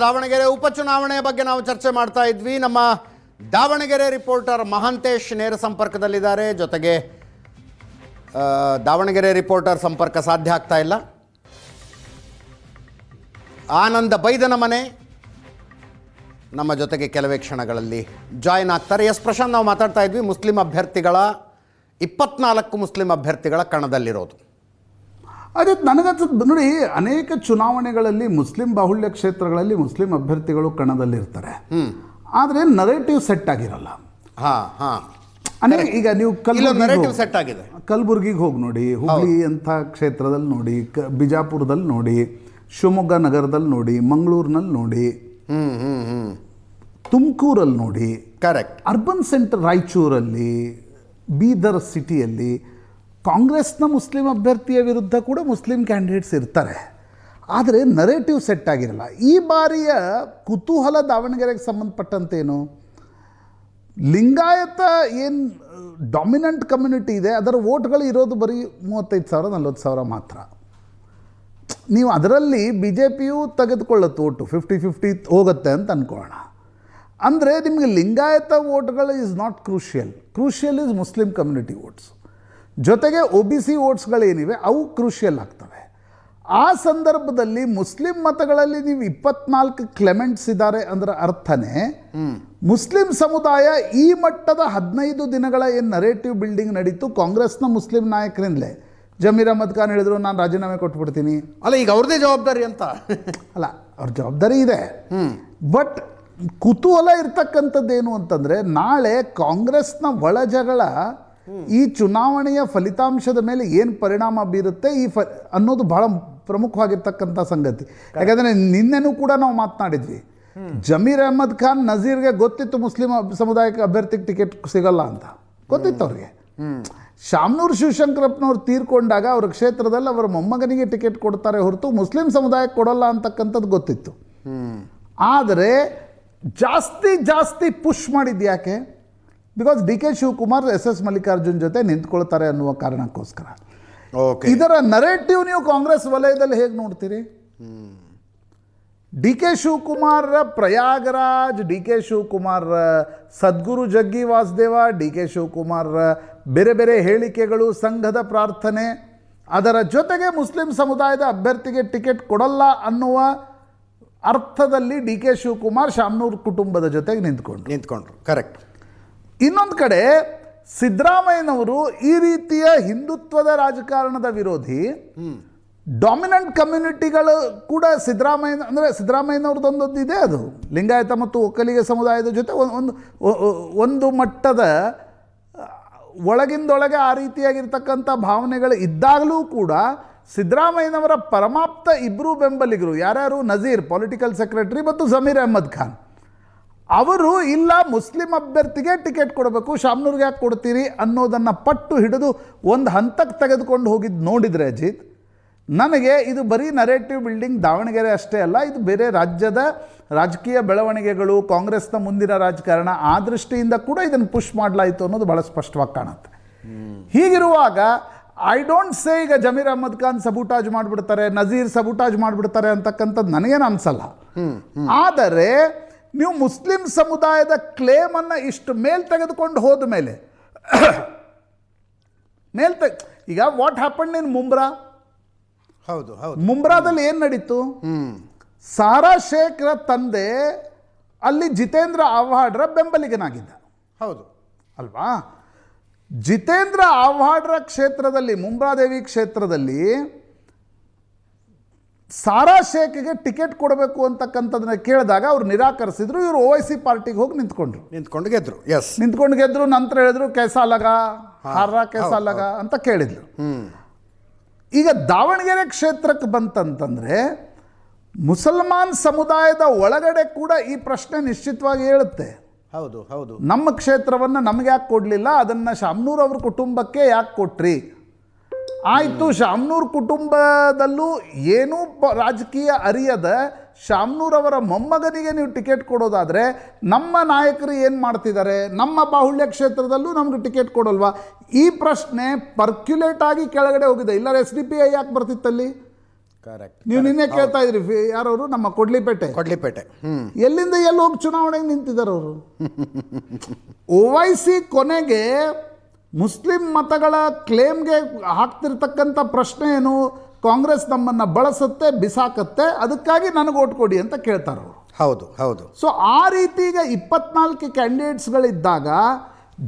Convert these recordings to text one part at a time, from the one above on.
ದಾವಣಗೆರೆ ಉಪಚುನಾವಣೆಯ ಬಗ್ಗೆ ನಾವು ಚರ್ಚೆ ಮಾಡ್ತಾ ಇದ್ವಿ. ನಮ್ಮ ದಾವಣಗೆರೆ ರಿಪೋರ್ಟರ್ ಮಹಾಂತೇಶ್ ನೇರ ಸಂಪರ್ಕದಲ್ಲಿದ್ದಾರೆ. ಜೊತೆಗೆ ದಾವಣಗೆರೆ ರಿಪೋರ್ಟರ್ ಸಂಪರ್ಕ ಸಾಧ್ಯ ಆಗ್ತಾ ಇಲ್ಲ. ಆನಂದ ಬೈದನ ಮನೆ ನಮ್ಮ ಜೊತೆಗೆ ಕೆಲವೇ ಕ್ಷಣಗಳಲ್ಲಿ ಜಾಯಿನ್ ಆಗ್ತಾರೆ. ಎಸ್ ಪ್ರಶಾಂತ್, ನಾವು ಮಾತಾಡ್ತಾ ಇದ್ವಿ ಮುಸ್ಲಿಂ ಅಭ್ಯರ್ಥಿಗಳ 24 ಮುಸ್ಲಿಂ ಅಭ್ಯರ್ಥಿಗಳ ಕಣದಲ್ಲಿರೋದು. ಅದೇ ನನಗನ್ಸುತ್ತೆ ನೋಡಿ, ಅನೇಕ ಚುನಾವಣೆಗಳಲ್ಲಿ ಮುಸ್ಲಿಂ ಬಾಹುಳ್ಯ ಕ್ಷೇತ್ರಗಳಲ್ಲಿ ಮುಸ್ಲಿಂ ಅಭ್ಯರ್ಥಿಗಳು ಕಣದಲ್ಲಿರ್ತಾರೆ. ಆದರೆ ನರೇಟಿವ್ ಸೆಟ್ ಆಗಿರಲ್ಲ. ಈಗ ನೀವು ಸೆಟ್ ಆಗಿದೆ. ಕಲಬುರ್ಗಿಗೆ ಹೋಗಿ ನೋಡಿ, ಹುಬ್ಳಿ ಅಂತ ಕ್ಷೇತ್ರದಲ್ಲಿ ನೋಡಿ, ಬಿಜಾಪುರದಲ್ಲಿ ನೋಡಿ, ಶಿವಮೊಗ್ಗ ನಗರದಲ್ಲಿ ನೋಡಿ, ಮಂಗಳೂರಿನಲ್ಲಿ ನೋಡಿ, ತುಮಕೂರಲ್ಲಿ ನೋಡಿ, ಕರೆಕ್ಟ್, ಅರ್ಬನ್ ಸೆಂಟರ್ ರಾಯಚೂರಲ್ಲಿ, ಬೀದರ್ ಸಿಟಿಯಲ್ಲಿ ಕಾಂಗ್ರೆಸ್ನ ಮುಸ್ಲಿಂ ಅಭ್ಯರ್ಥಿಯ ವಿರುದ್ಧ ಕೂಡ ಮುಸ್ಲಿಂ ಕ್ಯಾಂಡಿಡೇಟ್ಸ್ ಇರ್ತಾರೆ. ಆದರೆ ನರೇಟಿವ್ ಸೆಟ್ ಆಗಿರಲ್ಲ. ಈ ಬಾರಿಯ ಕುತೂಹಲ ದಾವಣಗೆರೆಗೆ ಸಂಬಂಧಪಟ್ಟಂತೇನು, ಲಿಂಗಾಯತ ಏನು ಡಾಮಿನೆಂಟ್ ಕಮ್ಯುನಿಟಿ ಇದೆ, ಅದರ ವೋಟ್ಗಳು ಇರೋದು ಬರೀ 35,000-40,000 ಮಾತ್ರ. ನೀವು ಅದರಲ್ಲಿ ಬಿ ಜೆ ಪಿಯು ತೆಗೆದುಕೊಳ್ಳುತ್ತೆ ವೋಟು, 50-50 ಹೋಗುತ್ತೆ ಅಂತ ಅಂದ್ಕೊಳ್ಳೋಣ. ಅಂದರೆ ನಿಮಗೆ ಲಿಂಗಾಯತ ವೋಟ್ಗಳು is not crucial is Muslim community votes. ಜೊತೆಗೆ ಒ ಬಿ ಸಿ ವೋಟ್ಸ್ಗಳೇನಿವೆ ಅವು ಕ್ರೂಷಿಯಲ್ ಆಗ್ತವೆ. ಆ ಸಂದರ್ಭದಲ್ಲಿ ಮುಸ್ಲಿಂ ಮತಗಳಲ್ಲಿ ನೀವು 24 ಕ್ಲೆಮೆಂಟ್ಸ್ ಇದ್ದಾರೆ ಅಂದ್ರೆ ಅರ್ಥನೇ ಮುಸ್ಲಿಂ ಸಮುದಾಯ ಈ ಮಟ್ಟದ 15 ದಿನಗಳ ಏನು ನರೇಟಿವ್ ಬಿಲ್ಡಿಂಗ್ ನಡೀತು ಕಾಂಗ್ರೆಸ್ನ ಮುಸ್ಲಿಂ ನಾಯಕರಿಂದಲೇ. ಜಮೀರ್ ಅಹಮದ್ ಖಾನ್ ಹೇಳಿದ್ರು ನಾನು ರಾಜೀನಾಮೆ ಕೊಟ್ಬಿಡ್ತೀನಿ. ಅಲ್ಲ, ಈಗ ಅವ್ರದ್ದೇ ಜವಾಬ್ದಾರಿ ಅಂತ ಅಲ್ಲ, ಅವ್ರ ಜವಾಬ್ದಾರಿ ಇದೆ. ಬಟ್ ಕುತೂಹಲ ಇರ್ತಕ್ಕಂಥದ್ದೇನು ಅಂತಂದರೆ, ನಾಳೆ ಕಾಂಗ್ರೆಸ್ನ ಒಳಜಗಳ ಈ ಚುನಾವಣೆಯ ಫಲಿತಾಂಶದ ಮೇಲೆ ಏನು ಪರಿಣಾಮ ಬೀರುತ್ತೆ ಅನ್ನೋದು ಬಹಳ ಪ್ರಮುಖವಾಗಿರ್ತಕ್ಕಂಥ ಸಂಗತಿ. ಯಾಕಂದರೆ ನಿನ್ನೆನೂ ಕೂಡ ನಾವು ಮಾತನಾಡಿದ್ವಿ, ಜಮೀರ್ ಅಹಮದ್ ಖಾನ್ ನಜೀರ್ಗೆ ಗೊತ್ತಿತ್ತು ಮುಸ್ಲಿಂ ಸಮುದಾಯಕ್ಕೆ ಅಭ್ಯರ್ಥಿಗೆ ಟಿಕೆಟ್ ಸಿಗಲ್ಲ ಅಂತ ಗೊತ್ತಿತ್ತು ಅವ್ರಿಗೆ. ಶಾಮನೂರು ಶಿವಶಂಕರಪ್ಪನವ್ರು ತೀರ್ಕೊಂಡಾಗ ಅವ್ರ ಕ್ಷೇತ್ರದಲ್ಲಿ ಅವರ ಮೊಮ್ಮಗನಿಗೆ ಟಿಕೆಟ್ ಕೊಡ್ತಾರೆ ಹೊರತು ಮುಸ್ಲಿಂ ಸಮುದಾಯಕ್ಕೆ ಕೊಡಲ್ಲ ಅಂತಕ್ಕಂಥದ್ದು ಗೊತ್ತಿತ್ತು. ಆದರೆ ಜಾಸ್ತಿ ಪುಷ್ ಮಾಡಿದ್ದು ಯಾಕೆ? Because D K Shivakumar S Mallikarjun ಜೊತೆ ನಿಂತ್ಕೊಳ್ತಾರೆ ಅನ್ನುವ ಕಾರಣಕ್ಕೋಸ್ಕರ. ಇದರ ನರೇಟಿವ್ ನೀವು ಕಾಂಗ್ರೆಸ್ ವಲಯದಲ್ಲಿ ಹೇಗೆ ನೋಡ್ತೀರಿ? D K Shivakumar Prayagraj, D K Shivakumar Sadhguru Jaggi Vasudev, D K Shivakumar ಬೇರೆ ಬೇರೆ ಹೇಳಿಕೆಗಳು, ಸಂಘದ ಪ್ರಾರ್ಥನೆ, ಅದರ ಜೊತೆಗೆ ಮುಸ್ಲಿಂ ಸಮುದಾಯದ ಅಭ್ಯರ್ಥಿಗೆ ಟಿಕೆಟ್ ಕೊಡಲ್ಲ ಅನ್ನುವ ಅರ್ಥದಲ್ಲಿ ಡಿ ಕೆ ಶಿವಕುಮಾರ್ ಶಾಮನೂರು ಕುಟುಂಬದ ಜೊತೆಗೆ ನಿಂತ್ಕೊಂಡ್ರು. ಕರೆಕ್ಟ್. ಇನ್ನೊಂದು ಕಡೆ ಸಿದ್ದರಾಮಯ್ಯನವರು ಈ ರೀತಿಯ ಹಿಂದುತ್ವದ ರಾಜಕಾರಣದ ವಿರೋಧಿ, ಡಾಮಿನೆಂಟ್ ಕಮ್ಯುನಿಟಿಗಳು ಕೂಡ ಸಿದ್ದರಾಮಯ್ಯನವ್ರದ್ದೊಂದೊಂದು ಇದೆ, ಅದು ಲಿಂಗಾಯತ ಮತ್ತು ಒಕ್ಕಲಿಗ ಸಮುದಾಯದ ಜೊತೆ ಒಂದು ಮಟ್ಟದ ಒಳಗಿಂದೊಳಗೆ ಆ ರೀತಿಯಾಗಿರ್ತಕ್ಕಂಥ ಭಾವನೆಗಳು ಇದ್ದಾಗಲೂ ಕೂಡ ಸಿದ್ದರಾಮಯ್ಯನವರ ಪರಮಾಪ್ತ ಇಬ್ಬರು ಬೆಂಬಲಿಗರು ಯಾರ್ಯಾರು, ನಜೀರ್ ಪೊಲಿಟಿಕಲ್ ಸೆಕ್ರೆಟರಿ ಮತ್ತು ಜಮೀರ್ ಅಹಮದ್ ಖಾನ್, ಅವರು ಇಲ್ಲ ಮುಸ್ಲಿಂ ಅಭ್ಯರ್ಥಿಗೆ ಟಿಕೆಟ್ ಕೊಡಬೇಕು, ಶಾಮನೂರ್ಗೆ ಯಾಕೆ ಕೊಡ್ತೀರಿ ಅನ್ನೋದನ್ನು ಪಟ್ಟು ಹಿಡಿದು ಒಂದು ಹಂತಕ್ಕೆ ತೆಗೆದುಕೊಂಡು ಹೋಗಿದ್ದು ನೋಡಿದರೆ ಅಜಿತ್, ನನಗೆ ಇದು ಬರೀ ನರೇಟಿವ್ ಬಿಲ್ಡಿಂಗ್ ದಾವಣಗೆರೆ ಅಷ್ಟೇ ಅಲ್ಲ, ಇದು ಬೇರೆ ರಾಜ್ಯದ ರಾಜಕೀಯ ಬೆಳವಣಿಗೆಗಳು, ಕಾಂಗ್ರೆಸ್ನ ಮುಂದಿನ ರಾಜಕಾರಣ, ಆ ದೃಷ್ಟಿಯಿಂದ ಕೂಡ ಇದನ್ನು ಪುಷ್ ಮಾಡಲಾಯಿತು ಅನ್ನೋದು ಭಾಳ ಸ್ಪಷ್ಟವಾಗಿ ಕಾಣುತ್ತೆ. ಹೀಗಿರುವಾಗ ಐ ಡೋಂಟ್ ಸೇ ಈಗ ಜಮೀರ್ ಅಹಮದ್ ಖಾನ್ ಸಬೂಟಾಜ್ ಮಾಡಿಬಿಡ್ತಾರೆ, ನಜೀರ್ ಸಬೂಟಾಜ್ ಮಾಡಿಬಿಡ್ತಾರೆ ಅಂತಕ್ಕಂಥದ್ದು ನನಗೇನು ಅನಿಸಲ್ಲ. ಆದರೆ ನೀವು ಮುಸ್ಲಿಂ ಸಮುದಾಯದ ಕ್ಲೇಮನ್ನು ಇಷ್ಟು ತೆಗೆದುಕೊಂಡು ಹೋದ ಮೇಲೆ ಈಗ ವಾಟ್ ಹ್ಯಾಪನ್ ಇನ್ ಮುಂಬ್ರಾ? ಹೌದು, ಮುಂಬ್ರಾದಲ್ಲಿ ಏನು ನಡೀತು? ಸಾರಾ ಶೇಖ್ರ ತಂದೆ ಅಲ್ಲಿ ಜಿತೇಂದ್ರ ಆವ್ಹಾಡ್ರ ಬೆಂಬಲಿಗನಾಗಿದ್ದ, ಹೌದು ಅಲ್ವಾ? ಜಿತೇಂದ್ರ ಆವ್ಹಾಡ್ರ ಕ್ಷೇತ್ರದಲ್ಲಿ, ಮುಂಬ್ರಾದೇವಿ ಕ್ಷೇತ್ರದಲ್ಲಿ ಸಾರಾ ಶೇಖ್ಗೆ ಟಿಕೆಟ್ ಕೊಡಬೇಕು ಅಂತಕ್ಕಂಥದ್ದನ್ನ ಕೇಳಿದಾಗ ಅವ್ರು ನಿರಾಕರಿಸಿದ್ರು. ಇವರು OIC ಪಾರ್ಟಿಗೆ ಹೋಗಿ ನಿಂತ್ಕೊಂಡು ಗೆದ್ರು. ನಂತರ ಹೇಳಿದ್ರು ಕೇಸಾಲಗ ಅಂತ ಕೇಳಿದ್ರು. ಈಗ ದಾವಣಗೆರೆ ಕ್ಷೇತ್ರಕ್ಕೆ ಬಂತಂತಂದರೆ ಮುಸಲ್ಮಾನ್ ಸಮುದಾಯದ ಒಳಗಡೆ ಕೂಡ ಈ ಪ್ರಶ್ನೆ ನಿಶ್ಚಿತವಾಗಿ ಹೇಳುತ್ತೆ. ಹೌದು, ನಮ್ಮ ಕ್ಷೇತ್ರವನ್ನು ನಮಗೆ ಯಾಕೆ ಕೊಡಲಿಲ್ಲ, ಅದನ್ನು ಶಾಮನೂರ್ ಅವ್ರ ಕುಟುಂಬಕ್ಕೆ ಯಾಕೆ ಕೊಟ್ರಿ? ಆಯಿತು, ಶಾಮನೂರ್ ಕುಟುಂಬದಲ್ಲೂ ಏನೂ ರಾಜಕೀಯ ಅರಿಯದ ಶಾಮನೂರ್ ಅವರ ಮೊಮ್ಮಗನಿಗೆ ನೀವು ಟಿಕೆಟ್ ಕೊಡೋದಾದರೆ ನಮ್ಮ ನಾಯಕರು ಏನು ಮಾಡ್ತಿದ್ದಾರೆ, ನಮ್ಮ ಬಾಹುಳ್ಯ ಕ್ಷೇತ್ರದಲ್ಲೂ ನಮ್ಗೆ ಟಿಕೆಟ್ ಕೊಡೋಲ್ವಾ? ಈ ಪ್ರಶ್ನೆ ಪರ್ಕ್ಯುಲೇಟ್ ಆಗಿ ಕೆಳಗಡೆ ಹೋಗಿದೆ. ಇಲ್ಲ SDPI ಯಾಕೆ ಬರ್ತಿತ್ತಲ್ಲಿ? ಕರೆಕ್ಟ್. ನೀವು ನಿನ್ನೆ ಕೇಳ್ತಾ ಇದ್ರಿ ಯಾರವರು ನಮ್ಮ ಕೊಡ್ಲಿಪೇಟೆ ಎಲ್ಲಿಂದ ಎಲ್ಲಿ ಹೋಗಿ ಚುನಾವಣೆಗೆ ನಿಂತಿದ್ದಾರೆ ಅವರು. OIC ಕೊನೆಗೆ ಮುಸ್ಲಿಂ ಮತಗಳ ಕ್ಲೇಮ್ಗೆ ಹಾಕ್ತಿರ್ತಕ್ಕಂಥ ಪ್ರಶ್ನೆ ಏನು, ಕಾಂಗ್ರೆಸ್ ನಮ್ಮನ್ನು ಬಳಸುತ್ತೆ ಬಿಸಾಕತ್ತೆ ಅದಕ್ಕಾಗಿ ನನಗೆ ಓಟ್ ಕೊಡಿ ಅಂತ ಕೇಳ್ತಾರೆ ಅವರು. ಹೌದು. ಸೊ ಆ ರೀತಿ ಈಗ 24 ಕ್ಯಾಂಡಿಡೇಟ್ಸ್ಗಳಿದ್ದಾಗ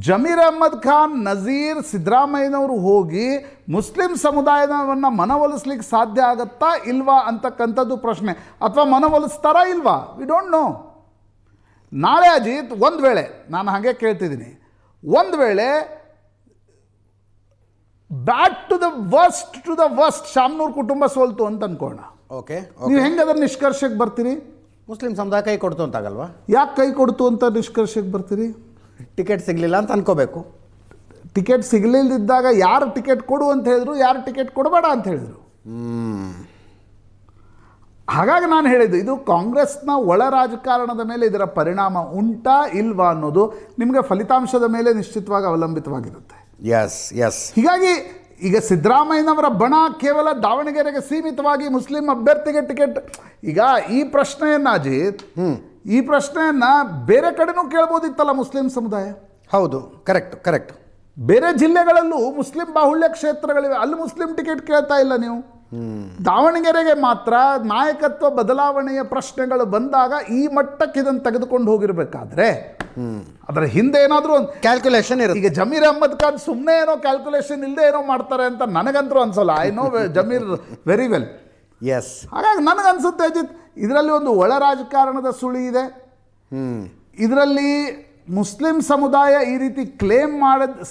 ಜಮೀರ್ ಅಹ್ಮದ್ ಖಾನ್, ನಜೀರ್, ಸಿದ್ದರಾಮಯ್ಯನವರು ಹೋಗಿ ಮುಸ್ಲಿಂ ಸಮುದಾಯವನ್ನು ಮನವೊಲಿಸ್ಲಿಕ್ಕೆ ಸಾಧ್ಯ ಆಗತ್ತಾ ಇಲ್ವಾ ಅಂತಕ್ಕಂಥದ್ದು ಪ್ರಶ್ನೆ. ಅಥವಾ ಮನವೊಲಿಸ್ತಾರಾ ಇಲ್ವಾ, ವಿ ಡೋಂಟ್ ನೋ. ನಾಳೆ ಅಜಿತ್ ಒಂದು ವೇಳೆ ನಾನು ಹಾಗೆ ಕೇಳ್ತಿದ್ದೀನಿ, ಒಂದು ವೇಳೆ ಬ್ಯಾಡ್ ಟು ದ ವರ್ಸ್ಟ್ ಶಾಮ್ನೂರ್ ಕುಟುಂಬ ಸೋಲ್ತು ಅಂತ ಅನ್ಕೋಣ. ಓಕೆ, ನೀವು ಹೆಂಗೆ ಅದರ ನಿಷ್ಕರ್ಷಕ್ಕೆ ಬರ್ತೀರಿ? ಮುಸ್ಲಿಂ ಸಮುದಾಯ ಕೈ ಕೊಡ್ತು ಅಂತಾಗಲ್ವಾ? ಯಾಕೆ ಕೈ ಕೊಡ್ತು ಅಂತ ನಿಷ್ಕರ್ಷಕ್ಕೆ ಬರ್ತೀರಿ? ಟಿಕೆಟ್ ಸಿಗಲಿಲ್ಲ ಅಂತ ಅನ್ಕೋಬೇಕು. ಟಿಕೆಟ್ ಸಿಗಲಿಲ್ಲದಿದ್ದಾಗ ಯಾರು ಟಿಕೆಟ್ ಕೊಡು ಅಂತ ಹೇಳಿದ್ರು, ಯಾರು ಟಿಕೆಟ್ ಕೊಡಬೇಡ ಅಂತ ಹೇಳಿದರು. ಹಾಗಾಗಿ ನಾನು ಹೇಳಿದ್ದು ಇದು ಕಾಂಗ್ರೆಸ್ನ ಒಳ ರಾಜಕಾರಣದ ಮೇಲೆ ಇದರ ಪರಿಣಾಮ ಉಂಟಾ ಇಲ್ವಾ ಅನ್ನೋದು ನಿಮಗೆ ಫಲಿತಾಂಶದ ಮೇಲೆ ನಿಶ್ಚಿತವಾಗಿ ಅವಲಂಬಿತವಾಗಿರುತ್ತೆ. ಎಸ್. ಹೀಗಾಗಿ ಈಗ ಸಿದ್ದರಾಮಯ್ಯನವರ ಬಣ ಕೇವಲ ದಾವಣಗೆರೆಗೆ ಸೀಮಿತವಾಗಿ ಮುಸ್ಲಿಂ ಅಭ್ಯರ್ಥಿಗೆ ಟಿಕೆಟ್, ಈಗ ಈ ಪ್ರಶ್ನೆಯನ್ನು ಅಜಿತ್, ಈ ಪ್ರಶ್ನೆಯನ್ನು ಬೇರೆ ಕಡೆನೂ ಕೇಳ್ಬೋದಿತ್ತಲ್ಲ ಮುಸ್ಲಿಂ ಸಮುದಾಯ. ಹೌದು, ಕರೆಕ್ಟ್. ಬೇರೆ ಜಿಲ್ಲೆಗಳಲ್ಲೂ ಮುಸ್ಲಿಂ ಬಾಹುಳ್ಯ ಕ್ಷೇತ್ರಗಳಿವೆ, ಅಲ್ಲಿ ಮುಸ್ಲಿಂ ಟಿಕೆಟ್ ಕೇಳ್ತಾ ಇಲ್ಲ ನೀವು. ದಾವಣಗೆರೆಗೆ ಮಾತ್ರ ನಾಯಕತ್ವ ಬದಲಾವಣೆಯ ಪ್ರಶ್ನೆಗಳು ಬಂದಾಗ ಈ ಮಟ್ಟಕ್ಕೆ ಇದನ್ನು ತೆಗೆದುಕೊಂಡು ಹೋಗಿರಬೇಕಾದ್ರೆ ಅದರ ಹಿಂದೆ ಏನಾದರೂ ಒಂದು ಕ್ಯಾಲ್ಕುಲೇಷನ್ ಇರುತ್ತೆ. ಈಗ ಜಮೀರ್ ಅಹ್ಮದ್ ಖಾನ್ ಸುಮ್ಮನೆ ಏನೋ ಕ್ಯಾಲ್ಕುಲೇಷನ್ ಇಲ್ಲದೆ ಏನೋ ಮಾಡ್ತಾರೆ ಅಂತ ನನಗಂತೂ ಅನ್ಸಲ್ಲ. I know Zameer very well. Yes. ಹಾಗಾಗಿ ನನಗನ್ಸುತ್ತೆ ಅಜಿತ್, ಇದರಲ್ಲಿ ಒಂದು ಒಳ ರಾಜಕಾರಣದ ಸುಳಿ ಇದೆ. ಇದರಲ್ಲಿ ಮುಸ್ಲಿಂ ಸಮುದಾಯ ಈ ರೀತಿ ಕ್ಲೇಮ್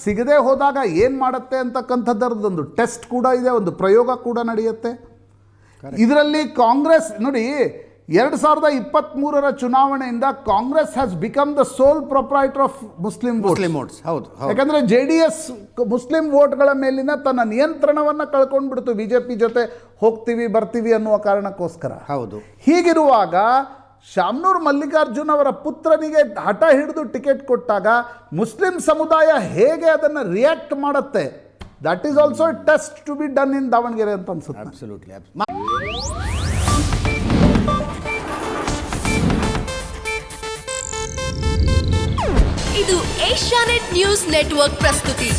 ಸಿಗದೆ ಹೋದಾಗ ಏನು ಮಾಡುತ್ತೆ ಅಂತಕ್ಕಂಥದ್ದರದೊಂದು ಟೆಸ್ಟ್ ಕೂಡ ಇದೆ, ಒಂದು ಪ್ರಯೋಗ ಕೂಡ ನಡೆಯುತ್ತೆ. ಇದರಲ್ಲಿ ಕಾಂಗ್ರೆಸ್ ನೋಡಿ 2023 ಚುನಾವಣೆಯಿಂದ Congress has become the sole proprietor of Muslim votes. ಹೌದು. ಯಾಕಂದರೆ JDS ಮುಸ್ಲಿಂ ವೋಟ್ಗಳ ಮೇಲಿನ ತನ್ನ ನಿಯಂತ್ರಣವನ್ನು ಕಳ್ಕೊಂಡ್ಬಿಡ್ತು, BJP ಜೊತೆ ಹೋಗ್ತೀವಿ ಬರ್ತೀವಿ ಅನ್ನುವ ಕಾರಣಕ್ಕೋಸ್ಕರ. ಹೌದು. ಹೀಗಿರುವಾಗ ಶಾಮ್ನೂರ್ ಮಲ್ಲಿಕಾರ್ಜುನ್ ಅವರ ಪುತ್ರನಿಗೆ ಹಠ ಹಿಡಿದು ಟಿಕೆಟ್ ಕೊಟ್ಟಾಗ ಮುಸ್ಲಿಂ ಸಮುದಾಯ ಹೇಗೆ ಅದನ್ನು ರಿಯಾಕ್ಟ್ ಮಾಡುತ್ತೆ, that is also test to be done in Davanagere ಅಂತ ಅನ್ಸುತ್ತೆ. ಅಬ್ಸಲ್ಯೂಟ್ಲಿ. ಇದು ಏಷ್ಯಾನೆಟ್ ನ್ಯೂಸ್ ನೆಟ್ವರ್ಕ್ ಪ್ರಸ್ತುತಿ.